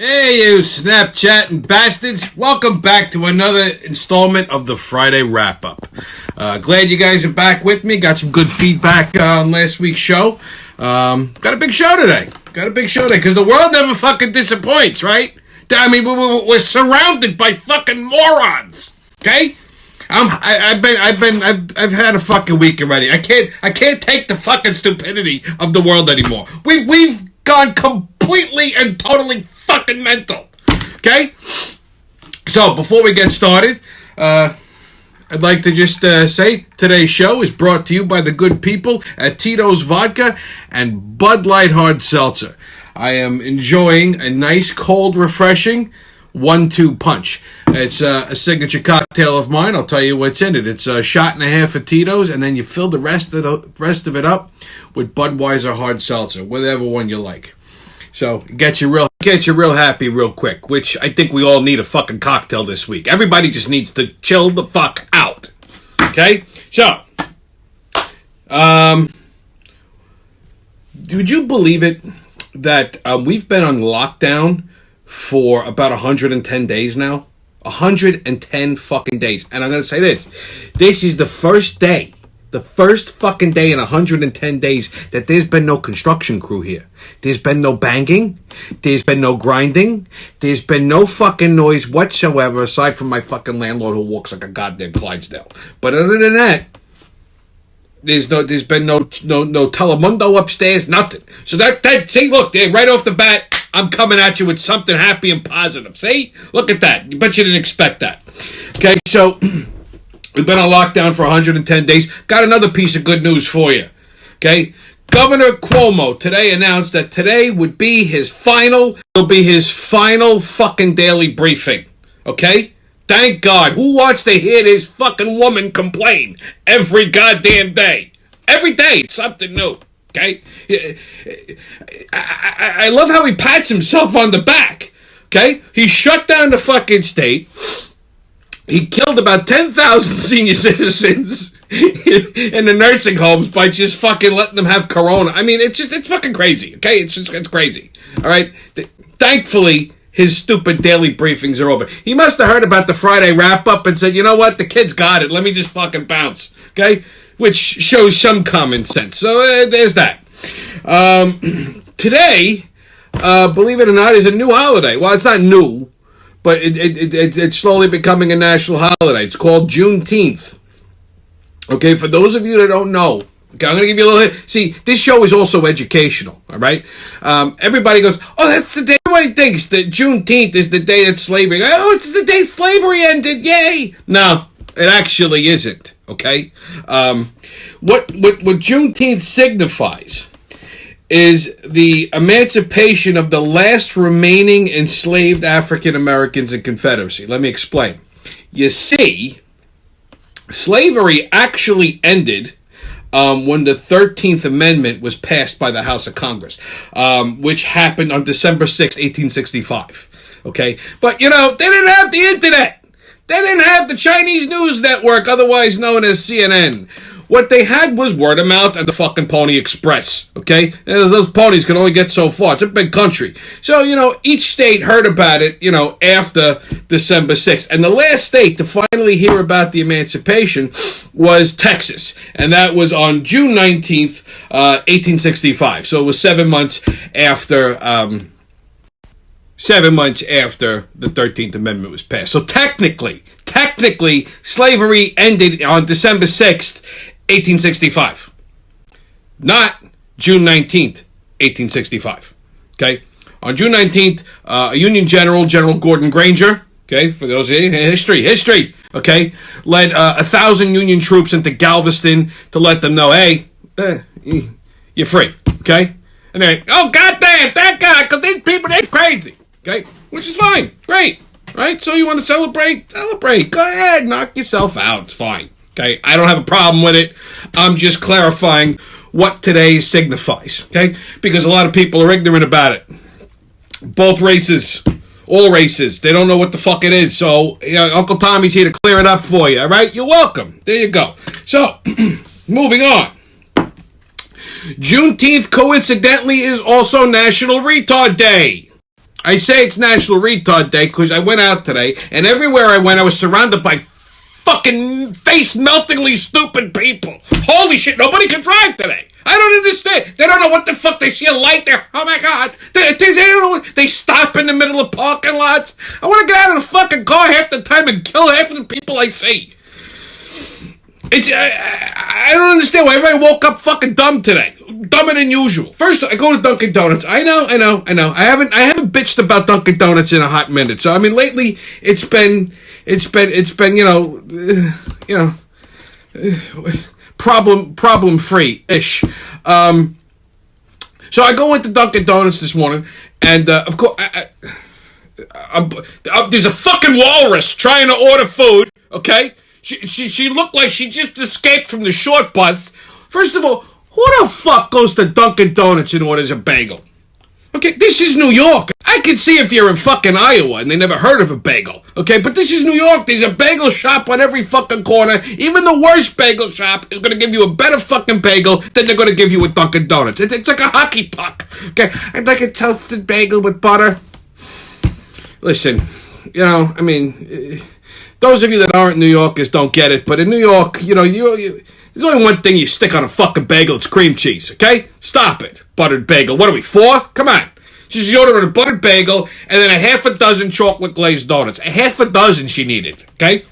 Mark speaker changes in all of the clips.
Speaker 1: Hey, you Snapchatting bastards. Welcome back to another installment of the Friday Wrap-Up. Glad you guys are back with me. Got some good feedback on last week's show. Got a big show today. Because the world never fucking disappoints, right? I mean, we're surrounded by fucking morons. Okay? I've had a fucking week already. I can't take the fucking stupidity of the world anymore. We've gone completely and totally fucking mental. Okay? So, before we get started, I'd like to just say today's show is brought to you by the good people at Tito's Vodka and Bud Light Hard Seltzer. I am enjoying a nice, cold, refreshing 1-2 punch. It's a signature cocktail of mine. I'll tell you what's in it. It's a shot and a half of Tito's, and then you fill the rest of it up with Budweiser Hard Seltzer, whatever one you like. So it gets you real happy real quick, which I think we all need a fucking cocktail this week. Everybody just needs to chill the fuck out. Okay? So, would you believe it that we've been on lockdown for about 110 days now? 110 fucking days. And I'm going to say this. This is the first fucking day in 110 days that there's been no construction crew here. There's been no banging. There's been no grinding. There's been no fucking noise whatsoever aside from my fucking landlord who walks like a goddamn Clydesdale. But other than that, there's been no Telemundo upstairs, nothing. So that see, look, right off the bat, I'm coming at you with something happy and positive. See? Look at that. You bet you didn't expect that. Okay, so we've been on lockdown for 110 days. Got another piece of good news for you. Okay? Governor Cuomo today announced that today would be his final fucking daily briefing. Okay? Thank God. Who wants to hear this fucking woman complain every goddamn day? Every day, it's something new. Okay? I love how he pats himself on the back. Okay? He shut down the fucking state. He killed about 10,000 senior citizens in the nursing homes by just fucking letting them have corona. I mean, it's fucking crazy. Okay? It's crazy. All right? Thankfully, his stupid daily briefings are over. He must have heard about the Friday wrap-up and said, you know what? The kids got it. Let me just fucking bounce. Okay? Which shows some common sense. So there's that. Today, believe it or not, is a new holiday. Well, it's not new, but it's slowly becoming a national holiday. It's called Juneteenth. Okay, for those of you that don't know, okay, I'm going to give you a little... See, this show is also educational, all right? Everybody goes, oh, that's the day everybody thinks that Juneteenth is the day that slavery... Oh, it's the day slavery ended, yay! No, it actually isn't, okay? What Juneteenth signifies is the emancipation of the last remaining enslaved African Americans in Confederacy. Let me explain. You see, slavery actually ended when the 13th Amendment was passed by the House of Congress, which happened on December 6, 1865. Okay? But, you know, they didn't have the internet. They didn't have the Chinese News Network, otherwise known as CNN. What they had was word of mouth and the fucking Pony Express, okay? And those ponies can only get so far. It's a big country. So, you know, each state heard about it, you know, after December 6th. And the last state to finally hear about the emancipation was Texas. And that was on June 19th, 1865. So it was 7 months after... 7 months after the 13th Amendment was passed. So technically, slavery ended on December 6th, 1865. Not June 19th, 1865. Okay? On June 19th, a Union General Gordon Granger, okay, for those of you, history, okay, led 1,000 Union troops into Galveston to let them know, hey, you're free, okay? And they're like, oh, goddamn, thank God, because these people, they're crazy. Okay, which is fine, great, right? So you want to celebrate? Celebrate. Go ahead, knock yourself out. It's fine. Okay, I don't have a problem with it. I'm just clarifying what today signifies. Okay, because a lot of people are ignorant about it. Both races, all races, they don't know what the fuck it is. So Uncle Tommy's here to clear it up for you. All right, you're welcome. There you go. So, moving on. Juneteenth, coincidentally, is also National Retard Day. I say it's National Retard Day because I went out today, and everywhere I went, I was surrounded by fucking face-meltingly stupid people. Holy shit, nobody can drive today. I don't understand. They don't know what the fuck. They see a light there. Oh my god. They don't know. They stop in the middle of parking lots. I want to get out of the fucking car half the time and kill half of the people I see. I don't understand why everybody woke up fucking dumb today. Dumber than usual. First, I go to Dunkin' Donuts. I know. I haven't bitched about Dunkin' Donuts in a hot minute. So I mean, lately it's been problem free ish. So I go into Dunkin' Donuts this morning, and of course, there's a fucking walrus trying to order food. Okay. She looked like she just escaped from the short bus. First of all, who the fuck goes to Dunkin' Donuts and orders a bagel? Okay, this is New York. I can see if you're in fucking Iowa and they never heard of a bagel. Okay, but this is New York. There's a bagel shop on every fucking corner. Even the worst bagel shop is going to give you a better fucking bagel than they're going to give you with Dunkin' Donuts. It's like a hockey puck. Okay, I'd like a toasted bagel with butter. Listen, I mean... Those of you that aren't New Yorkers don't get it, but in New York, there's only one thing you stick on a fucking bagel, it's cream cheese, okay? Stop it. Buttered bagel. What are we, 4? Come on. She's ordering a buttered bagel and then a half a dozen chocolate glazed donuts. A half a dozen she needed, okay?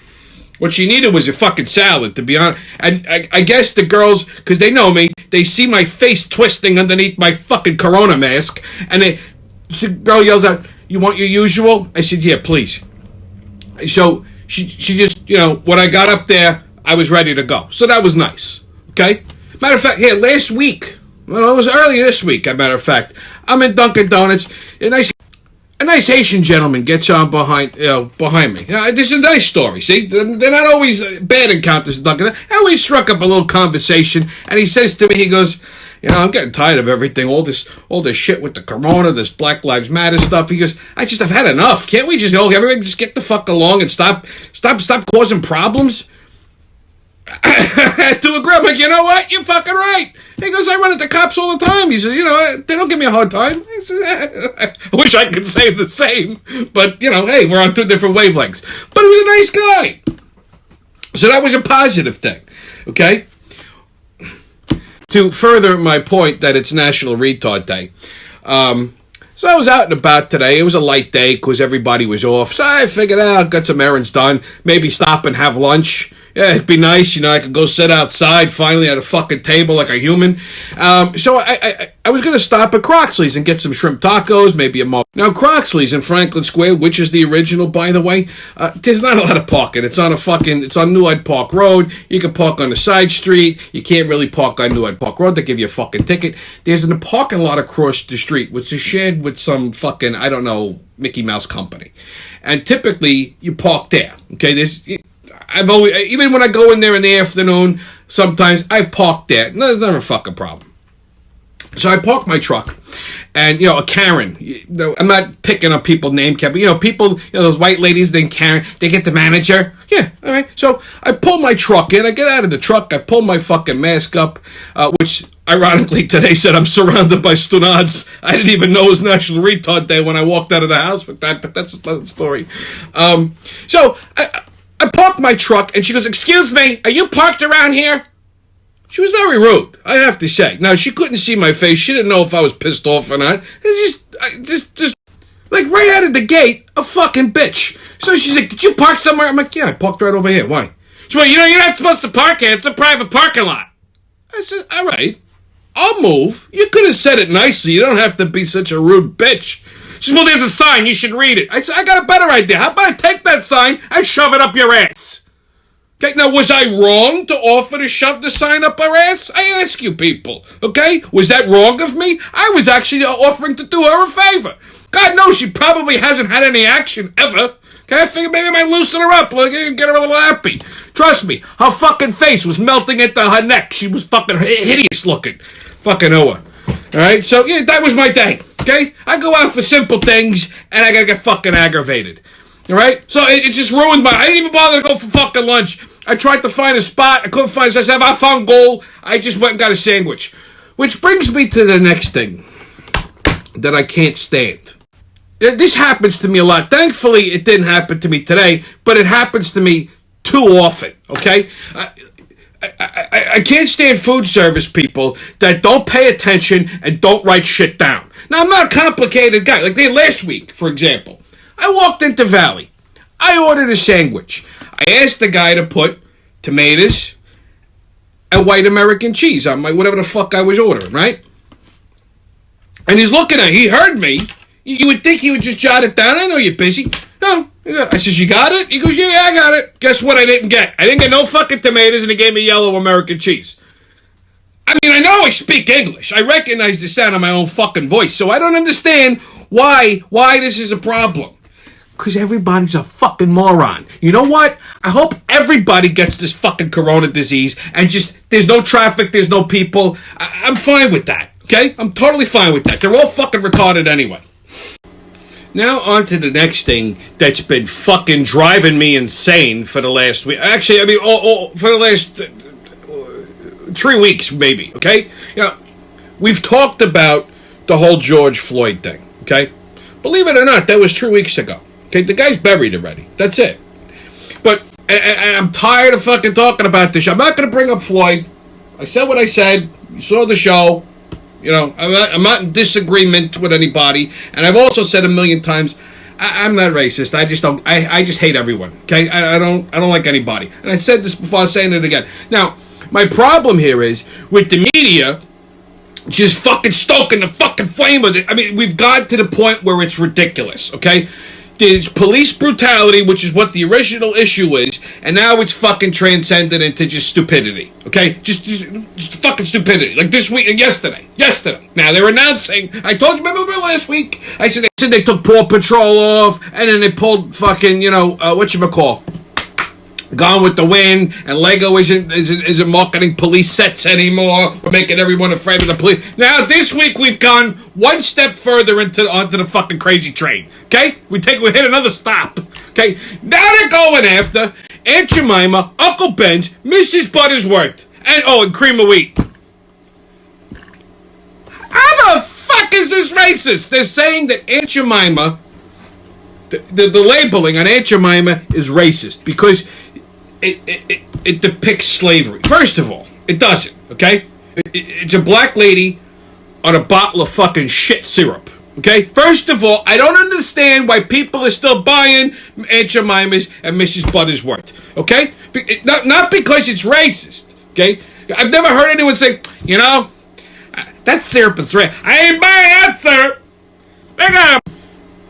Speaker 1: What she needed was a fucking salad, to be honest. And I guess the girls, because they know me, they see my face twisting underneath my fucking Corona mask, and the girl yells out, "You want your usual?" I said, "Yeah, please." So... She just, when I got up there, I was ready to go. So that was nice, okay? Matter of fact, last week, well, it was early this week, matter of fact, I'm in Dunkin' Donuts, a nice Haitian gentleman gets on behind me. This is a nice story, see? They're not always bad encounters in Dunkin'. And we struck up a little conversation, and he says to me, he goes... I'm getting tired of everything, all this shit with the Corona, this Black Lives Matter stuff. He goes, I've had enough. Can't we just, everybody just get the fuck along and stop causing problems? To agree, I'm like, you know what? You're fucking right. He goes, I run into cops all the time. He says, they don't give me a hard time. I says, I wish I could say the same, but, hey, we're on 2 different wavelengths. But he was a nice guy. So that was a positive thing, okay? To further my point that it's National Retard Day. So I was out and about today. It was a light day because everybody was off. So I figured out, got some errands done. Maybe stop and have lunch. Yeah, it'd be nice, I could go sit outside finally at a fucking table like a human. So I was going to stop at Croxley's and get some shrimp tacos, maybe a mug. Now, Croxley's in Franklin Square, which is the original, by the way, there's not a lot of parking. It's on New Hyde Park Road. You can park on the side street. You can't really park on New Hyde Park Road. They give you a fucking ticket. There's a parking lot across the street, which is shared with some fucking, I don't know, Mickey Mouse company. And typically, you park there, okay? I've always, even when I go in there in the afternoon, sometimes I've parked there. No, there's never a fucking problem. So I parked my truck, and a Karen. I'm not picking up people named Karen, but people, those white ladies named Karen. They get the manager. Yeah, all right. So I pull my truck in. I get out of the truck. I pull my fucking mask up, which ironically today said I'm surrounded by stunads. I didn't even know it was National Retard Day when I walked out of the house with that, but that's another story. So I parked my truck, and she goes, "Excuse me, are you parked around here?" She was very rude, I have to say. Now, she couldn't see my face. She didn't know if I was pissed off or not. Just like, right out of the gate, a fucking bitch. So she's like, "Did you park somewhere?" I'm like, "Yeah, I parked right over here. Why?" She went, "You're not supposed to park here. It's a private parking lot." I said, "All right, I'll move. You could have said it nicely. You don't have to be such a rude bitch." She said, "Well, there's a sign. You should read it." I said, "I got a better idea. How about I take that sign and shove it up your ass?" Okay, now, was I wrong to offer to shove the sign up her ass? I ask you people, okay? Was that wrong of me? I was actually offering to do her a favor. God knows she probably hasn't had any action ever. Okay, I figured maybe I might loosen her up, get her a little happy. Trust me, her fucking face was melting into her neck. She was fucking hideous looking. Fucking Noah. Alright, so yeah, that was my day, okay? I go out for simple things, and I gotta get fucking aggravated. Alright? So it just ruined I didn't even bother to go for fucking lunch. I tried to find a spot. I couldn't find it. So I said, I found goal. I just went and got a sandwich. Which brings me to the next thing that I can't stand. This happens to me a lot. Thankfully, it didn't happen to me today, but it happens to me too often, okay? I can't stand food service people that don't pay attention and don't write shit down. Now, I'm not a complicated guy. Like last week, for example, I walked into Valley. I ordered a sandwich. I asked the guy to put tomatoes and white American cheese on my whatever the fuck I was ordering, right? And he's looking at it. He heard me. You would think he would just jot it down. I know you're busy. No. I says, you got it? He goes, yeah, I got it. Guess what I didn't get? I didn't get no fucking tomatoes, and he gave me yellow American cheese. I mean, I know I speak English. I recognize the sound of my own fucking voice, so I don't understand why this is a problem. Because everybody's a fucking moron. You know what? I hope everybody gets this fucking corona disease, and just, there's no traffic, there's no people. I'm fine with that, okay? I'm totally fine with that. They're all fucking retarded anyway. Now on to the next thing that's been fucking driving me insane for the last week. Actually, I mean, for the last 3 weeks, maybe, okay? You know, we've talked about the whole George Floyd thing, okay? Believe it or not, that was 3 weeks ago. Okay, the guy's buried already. That's it. But I'm tired of fucking talking about this. I'm not going to bring up Floyd. I said what I said. You saw the show. You know, I'm not in disagreement with anybody, and I've also said a million times, I'm not racist. I just don't. I just hate everyone. Okay, I don't like anybody, and I said this before. I'm saying it again. Now, my problem here is with the media just fucking stoking the fucking flame of it. I mean, we've got to the point where it's ridiculous. Okay. There's police brutality, which is what the original issue is, and now it's fucking transcended into just stupidity. Okay? Just fucking stupidity. Like this week, yesterday. Now they're announcing, I told you, remember last week? I said they took Paw Patrol off, and then they pulled fucking, whatchamacall? Gone with the Wind, and Lego isn't marketing police sets anymore. We're making everyone afraid of the police. Now, this week, we've gone one step further onto the fucking crazy train. Okay? We hit another stop. Okay? Now they're going after Aunt Jemima, Uncle Ben's, Mrs. Buttersworth, and Cream of Wheat. How the fuck is this racist? They're saying that Aunt Jemima, the labeling on Aunt Jemima is racist because it depicts slavery. First of all, it doesn't, okay? It's a black lady on a bottle of fucking shit syrup, okay? First of all, I don't understand why people are still buying Aunt Jemima's and Mrs. Buttersworth, okay? Not because it's racist, okay? I've never heard anyone say, that syrup is racist. I ain't buying that syrup.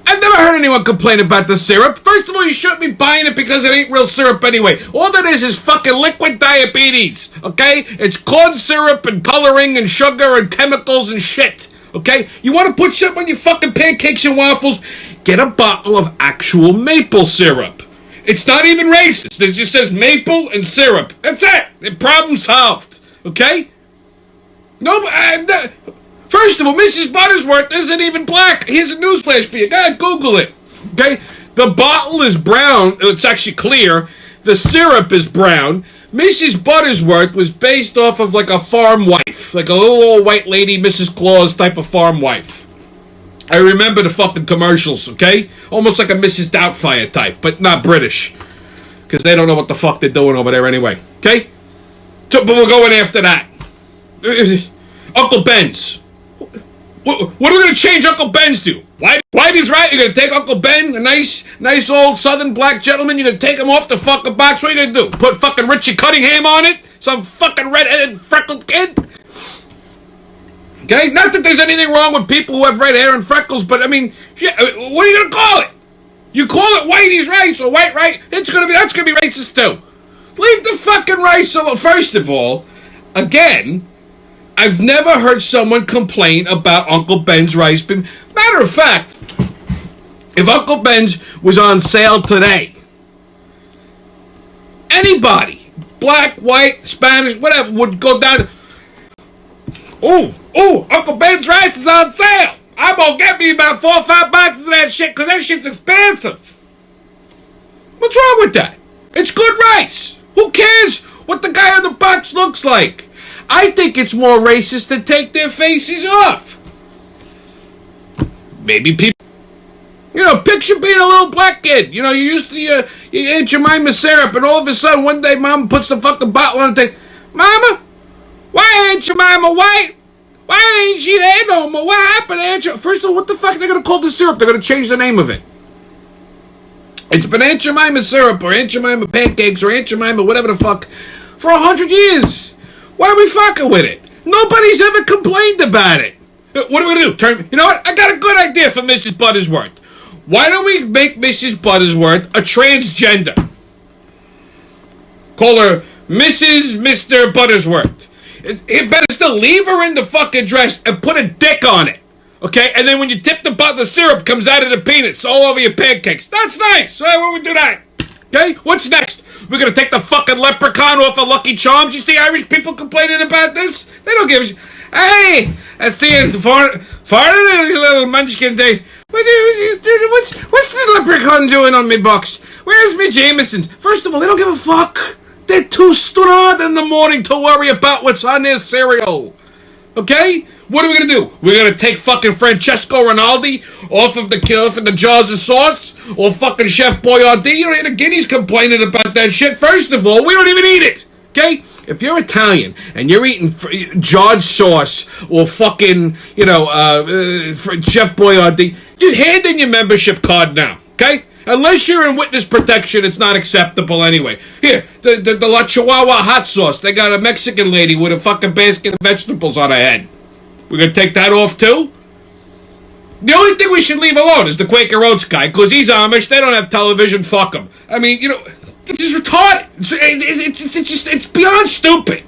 Speaker 1: I've never heard anyone complain about the syrup. First of all, you shouldn't be buying it because it ain't real syrup anyway. All that is fucking liquid diabetes, okay? It's corn syrup and coloring and sugar and chemicals and shit, okay? You want to put something on your fucking pancakes and waffles? Get a bottle of actual maple syrup. It's not even racist. It just says maple and syrup. That's it. Problem solved, okay? No, first of all, Mrs. Buttersworth isn't even black. Here's a newsflash for you. Go ahead, Google it. Okay? The bottle is brown. It's actually clear. The syrup is brown. Mrs. Buttersworth was based off of like a farm wife. Like a little old white lady, Mrs. Claus type of farm wife. I remember the fucking commercials, okay? Almost like a Mrs. Doubtfire type, but not British. Because they don't know what the fuck they're doing over there anyway. Okay? So, but we're going after that. Uncle Ben's. What are we going to change Uncle Ben's to? Whitey's right. You're going to take Uncle Ben, a nice old southern black gentleman. You're going to take him off the fucking box. What are you going to do? Put fucking Richie Cunningham on it? Some fucking red-headed freckled kid? Okay? Not that there's anything wrong with people who have red hair and freckles, but I mean, shit, what are you going to call it? You call it Whitey's rice or white rice? That's going to be racist too. Leave the fucking rice alone. First of all, again, I've never heard someone complain about Uncle Ben's rice. Matter of fact, if Uncle Ben's was on sale today, anybody, black, white, Spanish, whatever, would go down. Uncle Ben's rice is on sale. I'm going to get me about 4 or 5 boxes of that shit because that shit's expensive. What's wrong with that? It's good rice. Who cares what the guy on the box looks like? I think it's more racist to take their faces off. Maybe people You know, picture being a little black kid. You know, you used to you Aunt Jemima syrup, and all of a sudden one day Mom puts the fucking bottle on and thinks, Mama, why Aunt Jemima white? Why ain't she there no more? What happened, Aunt Jemima? First of all, what the fuck are they gonna call the syrup? They're gonna change the name of it. It's been Aunt Jemima syrup or Aunt Jemima pancakes or Aunt Jemima whatever the fuck for 100 years. Why are we fucking with it? Nobody's ever complained about it. What are we gonna do? You know what? I got a good idea for Mrs. Buttersworth. Why don't we make Mrs. Buttersworth a transgender? Call her Mrs. Mr. Buttersworth. It better still leave her in the fucking dress and put a dick on it. Okay? And then when you tip the bottle, the syrup comes out of the peanuts all over your pancakes. That's nice. Why don't we do that? Okay? What's next? We're gonna take the fucking leprechaun off of Lucky Charms? You see Irish people complaining about this? They don't give a shit. Hey! I see it for little munchkin day. What's the leprechaun doing on me box? Where's me Jamesons? First of all, they don't give a fuck. They're too stoned in the morning to worry about what's on their cereal. Okay? What are we gonna do? We're gonna take fucking Francesco Rinaldi off of the jars of sauce? Or fucking Chef Boyardee? You don't hear the guineas complaining about that shit. First of all, we don't even eat it. Okay? If you're Italian and you're eating jarred sauce or fucking, Chef Boyardee, just hand in your membership card now. Okay? Unless you're in witness protection, it's not acceptable anyway. Here, the La Chihuahua hot sauce. They got a Mexican lady with a fucking basket of vegetables on her head. We're going to take that off too? The only thing we should leave alone is the Quaker Oats guy, because he's Amish, they don't have television, fuck them. I mean, this is retarded. It's beyond stupid.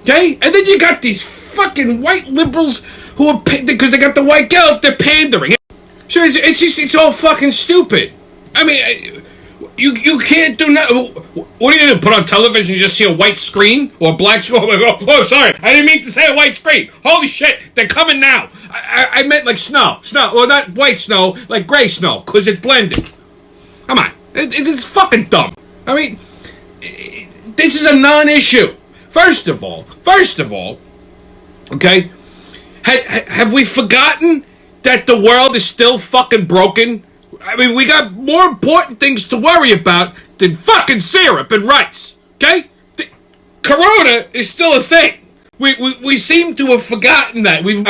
Speaker 1: Okay? And then you got these fucking white liberals who are, because they got the white girl, they're pandering. So it's all fucking stupid. I mean, you can't do nothing. What are you going to put on television? You just see a white screen or a black screen? Oh, sorry. I didn't mean to say a white screen. Holy shit. They're coming now. I meant like snow. Snow. Well, not white snow, like gray snow, because it's blended. Come on. It's fucking dumb. I mean, this is a non-issue. First of all, okay, have we forgotten that the world is still fucking broken? I mean, we got more important things to worry about than fucking syrup and rice, okay? Corona is still a thing. We seem to have forgotten that. We're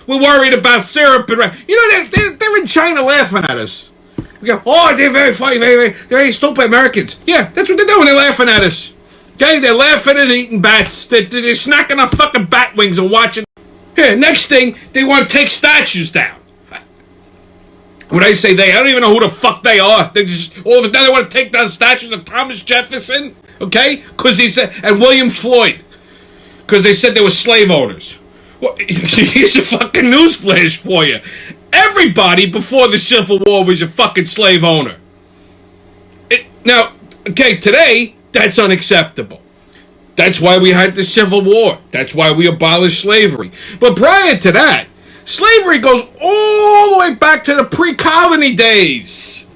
Speaker 1: worried about syrup and rice. They're in China laughing at us. We go, oh, they're very funny, they're very stupid Americans. Yeah, that's what they're doing. They're laughing at us. Okay, they're laughing and eating bats. They're snacking on fucking bat wings and watching. Here, next thing, they want to take statues down. When I say they, I don't even know who the fuck they are. They just all of a sudden they want to take down statues of Thomas Jefferson, okay? Because he said, and William Floyd, because they said they were slave owners. Well, here's a fucking newsflash for you. Everybody before the Civil War was a fucking slave owner. Now, okay, today, that's unacceptable. That's why we had the Civil War. That's why we abolished slavery. But prior to that, slavery goes all the way back to the pre-colony days.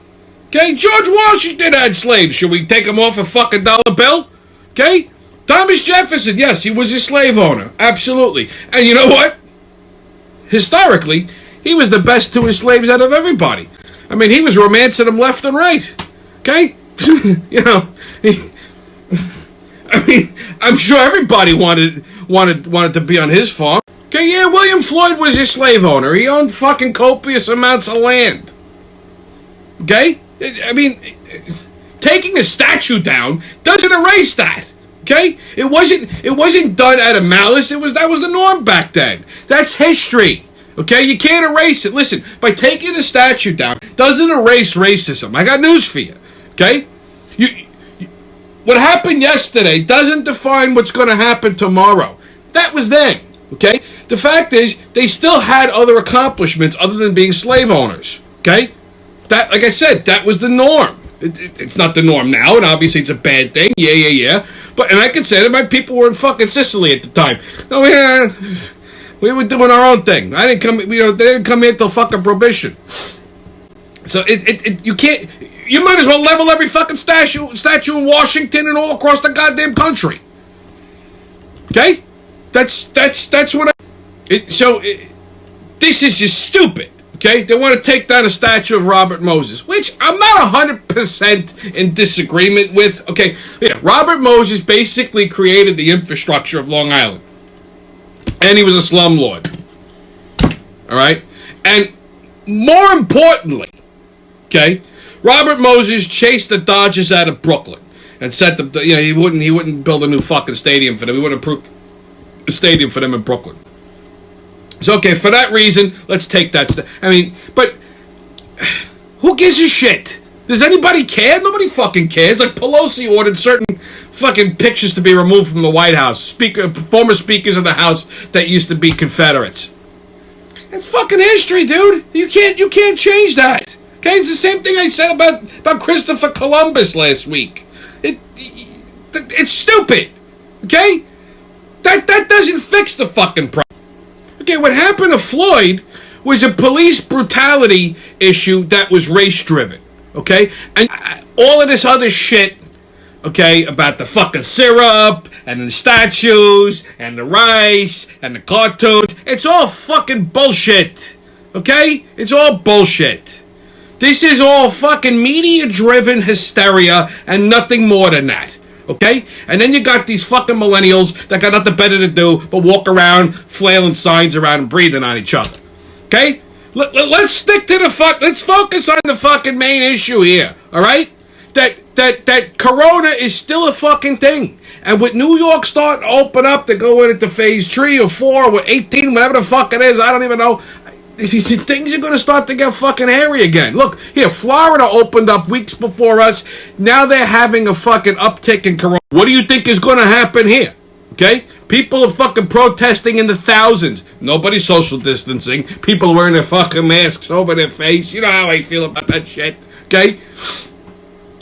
Speaker 1: Okay, George Washington had slaves. Should we take him off a fucking dollar bill? Okay? Thomas Jefferson, yes, he was a slave owner. Absolutely. And you know what? Historically, he was the best to his slaves out of everybody. I mean, he was romancing them left and right. Okay? I mean, I'm sure everybody wanted to be on his farm. Okay, yeah, William Floyd was a slave owner. He owned fucking copious amounts of land. Okay? I mean, taking a statue down doesn't erase that. Okay? It wasn't done out of malice. That was the norm back then. That's history. Okay? You can't erase it. Listen, by taking a statue down doesn't erase racism. I got news for you. Okay? What happened yesterday doesn't define what's going to happen tomorrow. That was then. Okay? The fact is, they still had other accomplishments other than being slave owners. Okay? That, like I said, that was the norm. It's not the norm now, and obviously it's a bad thing. Yeah. And I could say that my people were in fucking Sicily at the time. No, we were doing our own thing. I didn't come. They didn't come here till fucking prohibition. So you can't. You might as well level every fucking statue in Washington and all across the goddamn country. Okay? That's what I... this is just stupid. Okay, they want to take down a statue of Robert Moses, which I'm not 100% in disagreement with. Okay, yeah, Robert Moses basically created the infrastructure of Long Island. And he was a slumlord. All right? And more importantly, okay, Robert Moses chased the Dodgers out of Brooklyn and said them, he wouldn't build a new fucking stadium for them. He wouldn't approve a stadium for them in Brooklyn. So, okay, for that reason, let's take that. But who gives a shit? Does anybody care? Nobody fucking cares. Like, Pelosi ordered certain fucking pictures to be removed from the White House. Former speakers of the House that used to be Confederates. It's fucking history, dude. You can't change that. Okay, it's the same thing I said about Christopher Columbus last week. It's stupid. Okay? That doesn't fix the fucking problem. Okay, what happened to Floyd was a police brutality issue that was race-driven, okay? And all of this other shit, okay, about the fucking syrup, and the statues, and the rice, and the cartoons, it's all fucking bullshit, okay? It's all bullshit. This is all fucking media-driven hysteria, and nothing more than that. Okay? And then you got these fucking millennials that got nothing better to do but walk around flailing signs around and breathing on each other. Okay? Let's stick to let's focus on the fucking main issue here. Alright? That Corona is still a fucking thing. And with New York starting to open up to go into phase 3 or 4 or 18, whatever the fuck it is, I don't even know. Things are going to start to get fucking hairy again. Look, here, Florida opened up weeks before us. Now they're having a fucking uptick in Corona. What do you think is going to happen here? Okay? People are fucking protesting in the thousands. Nobody's social distancing. People are wearing their fucking masks over their face. You know how I feel about that shit. Okay?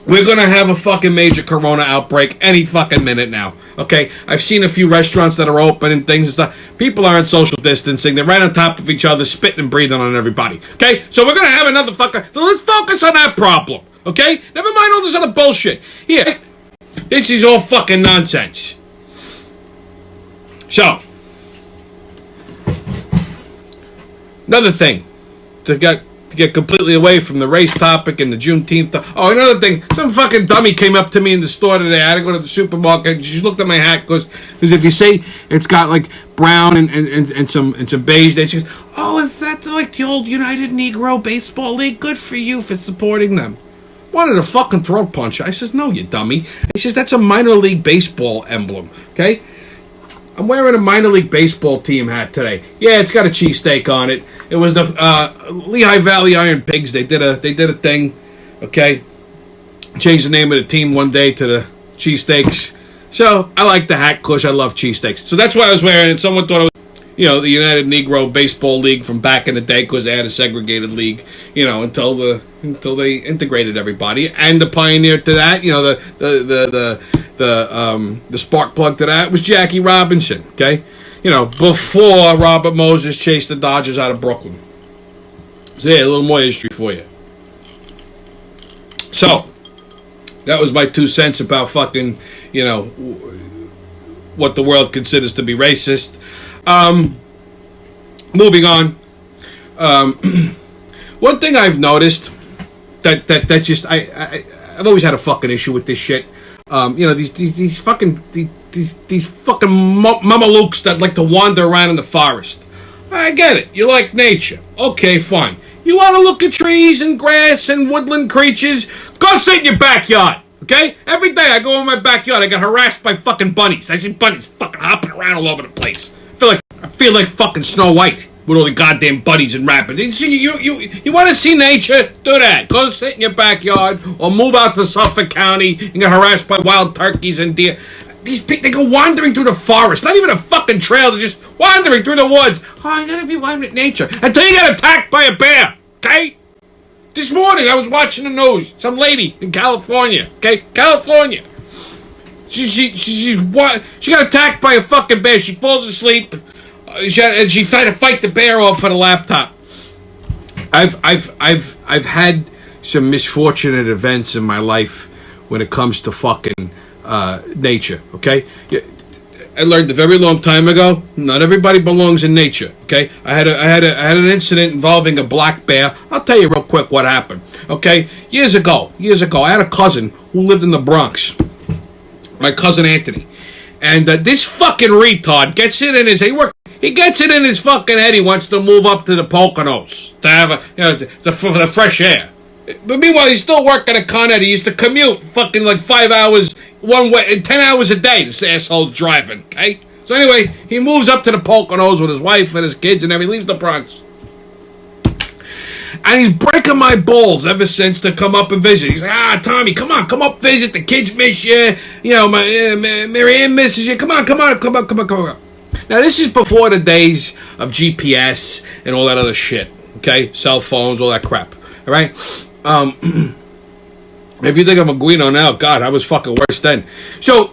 Speaker 1: We're going to have a fucking major Corona outbreak any fucking minute now. Okay? I've seen a few restaurants that are open and things and stuff. People aren't social distancing. They're right on top of each other, spitting and breathing on everybody. Okay? So we're going to have another fucking... So let's focus on that problem. Okay? Never mind all this other bullshit. Here. This is all fucking nonsense. So. Another thing. To get completely away from the race topic and the Juneteenth. Oh, another thing. Some fucking dummy came up to me in the store today. I had to go to the supermarket. She looked at my hat because if you see, it's got like brown and some beige. Then she goes, "Oh, is that like the old United Negro Baseball League? Good for you for supporting them." Wanted a fucking throat punch. I says, "No, you dummy." He says, "That's a minor league baseball emblem." Okay. I'm wearing a minor league baseball team hat today. Yeah, it's got a cheesesteak on it. It was the Lehigh Valley Iron Pigs. They did a thing, okay? Changed the name of the team one day to the Cheesesteaks. So I like the hat because I love cheesesteaks. So that's why I was wearing it. Someone thought it was, the United Negro Baseball League from back in the day because they had a segregated league, until they integrated everybody. And the pioneer to that, the spark plug to that was Jackie Robinson, okay? Before Robert Moses chased the Dodgers out of Brooklyn. So yeah, a little more history for you. So, that was my 2 cents about fucking, what the world considers to be racist. Moving on. One thing I've noticed that just I've always had a fucking issue with this shit. These fucking mamalukes that like to wander around in the forest. I get it. You like nature. Okay, fine. You want to look at trees and grass and woodland creatures? Go sit in your backyard. Okay? Every day I go in my backyard, I get harassed by fucking bunnies. I see bunnies fucking hopping around all over the place. I feel like fucking Snow White with all the goddamn bunnies and rabbits. You want to see nature? Do that. Go sit in your backyard or move out to Suffolk County and get harassed by wild turkeys and deer. These people, they go wandering through the forest. Not even a fucking trail. They're just wandering through the woods. Oh, I gotta be one with nature. Until you get attacked by a bear. Okay? This morning I was watching the news. Some lady in California. Okay? California. She got attacked by a fucking bear. She falls asleep. And she tried to fight the bear off on a laptop. I've had some misfortunate events in my life when it comes to fucking nature. Okay, I learned a very long time ago. Not everybody belongs in nature. Okay, I had an incident involving a black bear. I'll tell you real quick what happened. Okay, years ago, I had a cousin who lived in the Bronx. My cousin Anthony, and this fucking retard gets it in his he gets it in his fucking head. He wants to move up to the Poconos to have the fresh air. But meanwhile, he's still working at Con Ed. He used to commute fucking like 5 hours one way, 10 hours a day. This asshole's driving, okay? So anyway, he moves up to the Poconos with his wife and his kids and everything. He leaves the Bronx. And he's breaking my balls ever since to come up and visit. He's like, Tommy, come up visit. The kids miss you. You know, Mary Ann misses you. Come on. Now, this is before the days of GPS and all that other shit, okay? Cell phones, all that crap, all right? If you think I'm a Guido now, God, I was fucking worse then. So,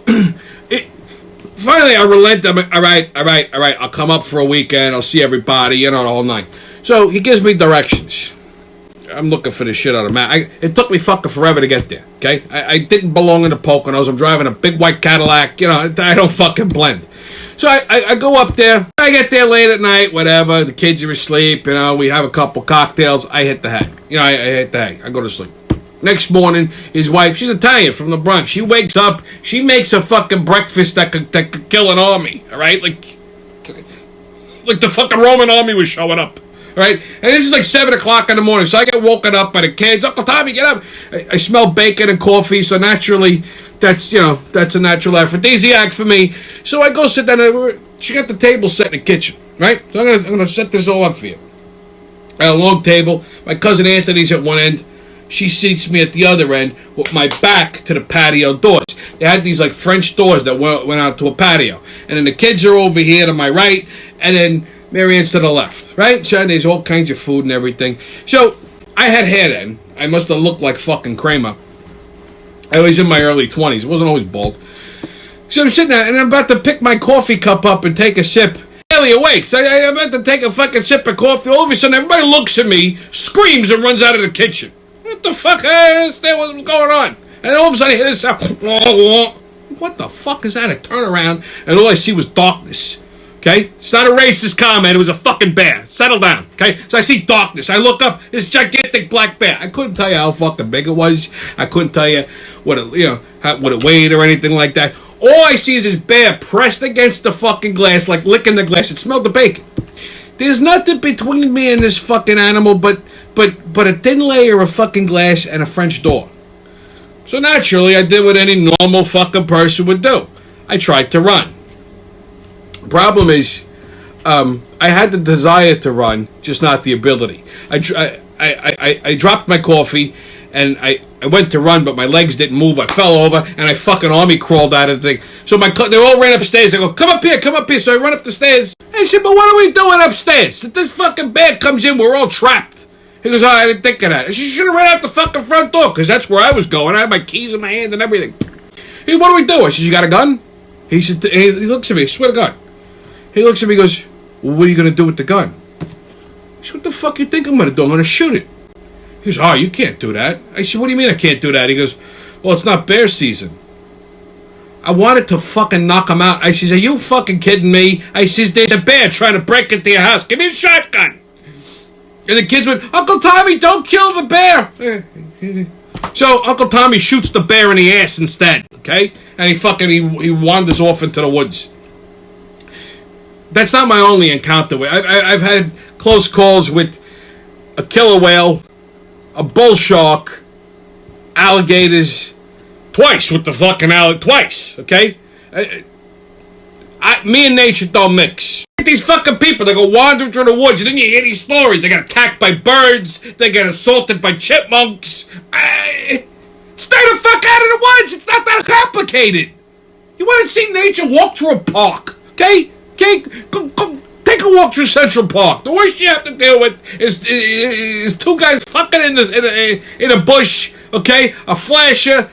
Speaker 1: finally, I relent. I'm like, all right. I'll come up for a weekend. I'll see everybody, the whole night. So, he gives me directions. I'm looking for this shit on a map. It took me fucking forever to get there, okay? I didn't belong in the Poconos. I'm driving a big white Cadillac. I don't fucking blend. So, I go up there. I get there late at night, whatever. The kids are asleep, we have a couple cocktails. I hit the hang. I hit the hang. I go to sleep. Next morning, his wife, she's Italian from the Bronx. She wakes up. She makes a fucking breakfast that could kill an army, all right? Like the fucking Roman army was showing up. Right? And this is like 7 o'clock in the morning. So I get woken up by the kids. Uncle Tommy, get up. I smell bacon and coffee. So naturally, that's a natural aphrodisiac for me. So I go sit down. She got the table set in the kitchen. Right? So I'm gonna set this all up for you. I have a long table. My cousin Anthony's at one end. She seats me at the other end with my back to the patio doors. They had these like French doors that went out to a patio. And then the kids are over here to my right. And then Marianne's to the left, right? So there's all kinds of food and everything. So I had hair then. I must have looked like fucking Kramer. I was in my early 20s. I wasn't always bald. So I'm sitting there and I'm about to pick my coffee cup up and take a sip. Barely awake. So I'm about to take a fucking sip of coffee. All of a sudden, everybody looks at me, screams, and runs out of the kitchen. What the fuck? I understand what's going on. And all of a sudden, I hear this sound. What the fuck is that? I turn around and all I see was darkness. Okay? It's not a racist comment. It was a fucking bear. Settle down. Okay? So I see darkness. I look up. This gigantic black bear. I couldn't tell you how fucking big it was. I couldn't tell you what it weighed or anything like that. All I see is this bear pressed against the fucking glass, like licking the glass. It smelled the bacon. There's nothing between me and this fucking animal but a thin layer of fucking glass and a French door. So naturally, I did what any normal fucking person would do. I tried to run. Problem is, I had the desire to run, just not the ability. I dropped my coffee, and I went to run, but my legs didn't move. I fell over, and I fucking army crawled out of the thing. So they all ran upstairs. I go, come up here. So I run up the stairs. I said, but what are we doing upstairs? If this fucking bear comes in, we're all trapped. He goes, I didn't think of that. I said, you should have ran out the fucking front door, because that's where I was going. I had my keys in my hand and everything. He said, what do we do? I said, you got a gun? He said, he looks at me, I swear to God. He looks at me and goes, well, what are you going to do with the gun? I said, what the fuck you think I'm going to do? I'm going to shoot it. He goes, you can't do that. I said, what do you mean I can't do that? He goes, well, it's not bear season. I wanted to fucking knock him out. I says, are you fucking kidding me? I says, there's a bear trying to break into your house. Give me a shotgun. And the kids went, Uncle Tommy, don't kill the bear. So Uncle Tommy shoots the bear in the ass instead, okay? And he wanders off into the woods. That's not my only encounter with. I've had close calls with a killer whale, a bull shark, alligators, twice with the fucking twice, okay? Me and nature don't mix. These fucking people, they go wandering through the woods, and then you hear these stories. They get attacked by birds, they get assaulted by chipmunks. Stay the fuck out of the woods. It's not that complicated. You want to see nature? Walk through a park, okay? Go, take a walk through Central Park. The worst you have to deal with is two guys fucking in a bush, okay? A flasher,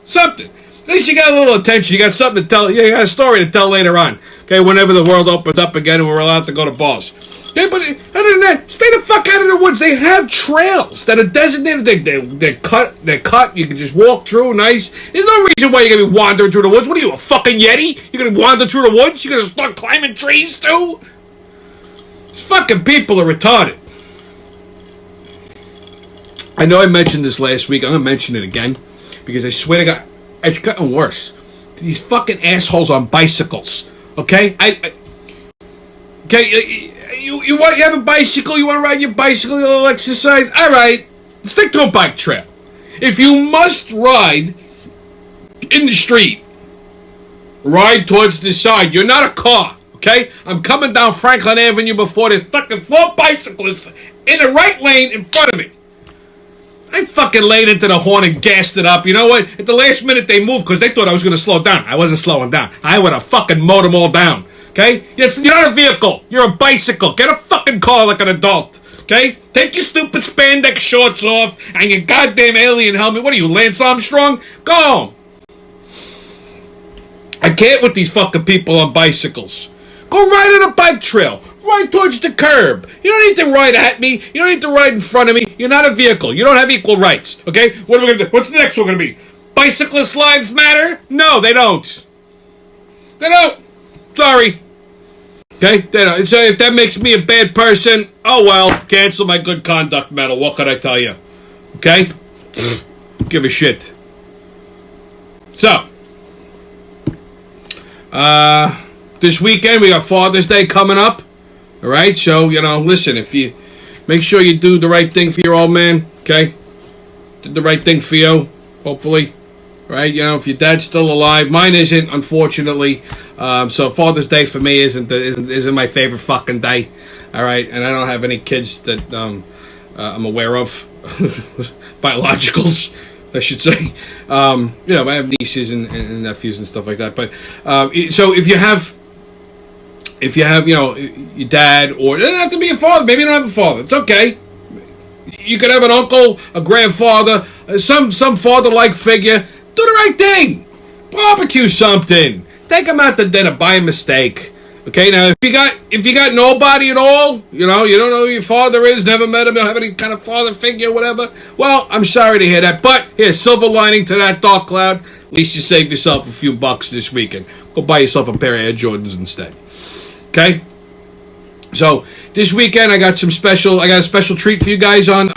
Speaker 1: something. At least you got a little attention. You got something to tell. You got a story to tell later on, okay? Whenever the world opens up again and we're allowed to go to bars. Okay, but other than that, stay the fuck out of the woods. They have trails that are designated. They're cut. They're cut. You can just walk through. Nice. There's no reason why you're gonna be wandering through the woods. What are you, a fucking Yeti? You're gonna wander through the woods? You're gonna start climbing trees too? These fucking people are retarded. I know I mentioned this last week. I'm gonna mention it again because I swear to God, it's gotten worse. These fucking assholes on bicycles. Okay, okay. You have a bicycle, you want to ride your bicycle, a little exercise, all right, stick to a bike trail. If you must ride in the street, ride towards the side. You're not a car, okay? I'm coming down Franklin Avenue before there's fucking 4 bicyclists in the right lane in front of me. I fucking laid into the horn and gassed it up. You know what? At the last minute they moved because they thought I was going to slow down. I wasn't slowing down. I would have fucking mowed them all down. Okay? You're not a vehicle. You're a bicycle. Get a fucking car like an adult. Okay? Take your stupid spandex shorts off and your goddamn alien helmet. What are you, Lance Armstrong? Go home. I can't with these fucking people on bicycles. Go ride on a bike trail. Ride towards the curb. You don't need to ride at me. You don't need to ride in front of me. You're not a vehicle. You don't have equal rights. Okay? What are we going to do? What's the next one going to be? Bicyclist lives matter? No, they don't. They don't. Sorry. Okay, so if that makes me a bad person, oh well, cancel my good conduct medal. What could I tell you? Okay? Give a shit. So, this weekend we got Father's Day coming up. All right, so listen, if you make sure you do the right thing for your old man, okay? Did the right thing for you, hopefully. Right, if your dad's still alive, mine isn't, unfortunately. So Father's Day for me isn't my favorite fucking day. All right, and I don't have any kids that I'm aware of, biologicals, I should say. I have nieces and nephews and stuff like that. But so if you have your dad, or it doesn't have to be a father. Maybe you don't have a father. It's okay. You could have an uncle, a grandfather, some father-like figure. Do the right thing. Barbecue something. Take them out to dinner by mistake. Okay, now if you got nobody at all, you don't know who your father is, never met him, don't have any kind of father figure, whatever. Well, I'm sorry to hear that, but here's silver lining to that dark cloud. At least you save yourself a few bucks this weekend. Go buy yourself a pair of Air Jordans instead. Okay. So this weekend I got a special treat for you guys on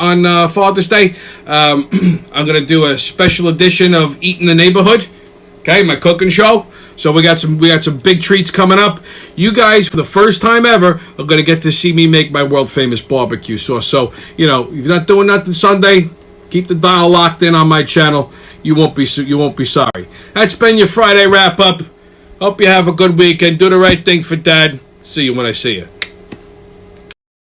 Speaker 1: Father's Day. I'm gonna do a special edition of Eat in the Neighborhood. Okay, my cooking show. So we got some big treats coming up. You guys, for the first time ever, are gonna get to see me make my world famous barbecue sauce. So if you're not doing nothing Sunday, keep the dial locked in on my channel. You won't be sorry. That's been your Friday wrap up. Hope you have a good weekend. Do the right thing for Dad. See you when I see you.